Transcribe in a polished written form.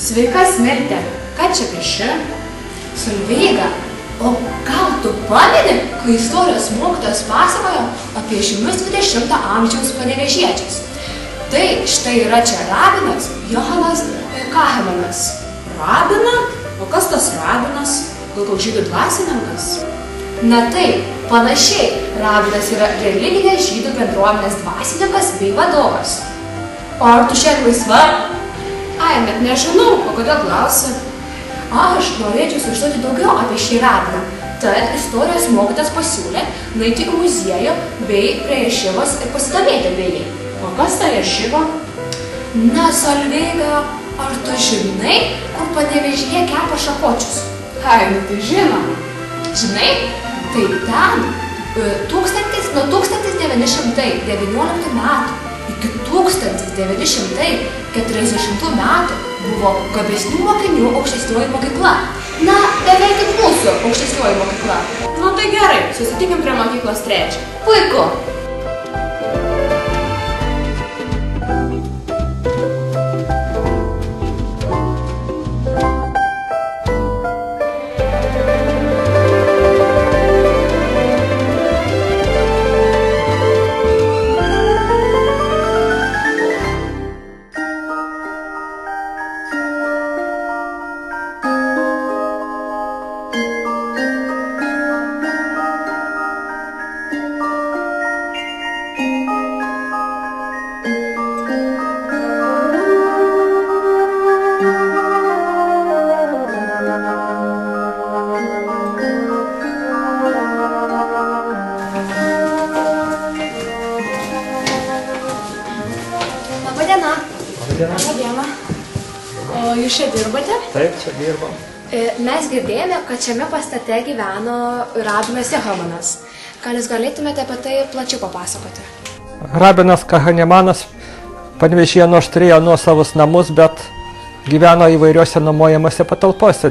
Sveika, Smilte, ką čia pieši? Solveiga, o gal tu pameni, kai istorijos mokytojas pasakojo apie žymius 20 amžiaus panevėžiečius? Tai štai yra čia rabinas Johanas Kahemanas. Rabina? O kas tas rabinas? Gal koks žydų dvasininkas? Na taip, panašiai, rabinas yra religinės žydų bendruomenės dvasininkas bei vadovas. O ar tu šiandien laisva? Ai, net nežinau, o kodėl klausi? Aš norėčiau sužinoti daugiau apie šį rabiną. Tad istorijos mokytojas pasiūlė nueiti į muziejų bei prie ješivos ir pasidomėti apie jį. O kas ta ješiva? Na, Solveiga, ar tu žinai, kur Panevėžyje kepa šakočius? Ai, nu tai žinoma. Žinai, tai ten nuo 1919 metų iki 1940 metų buvo gabesnių mokinių aukštesnioji mokykla. Na, beveik kaip mūsų aukštesnioji mokykla. Nu tai gerai, susitikim prie mokyklos 3. Puiku. Labą dieną. O jūs čia dirbate? Taip, čia dirbam. Mes girdėjome, kad šiame pastate gyveno rabinas Johanas. Gal jūs galėtumėte apie tai plačiau papasakoti? Rabinas Kahemanas Panevėžyje nors turėjo nuosavus namus, bet gyveno įvairiuose nuomojamose patalpose.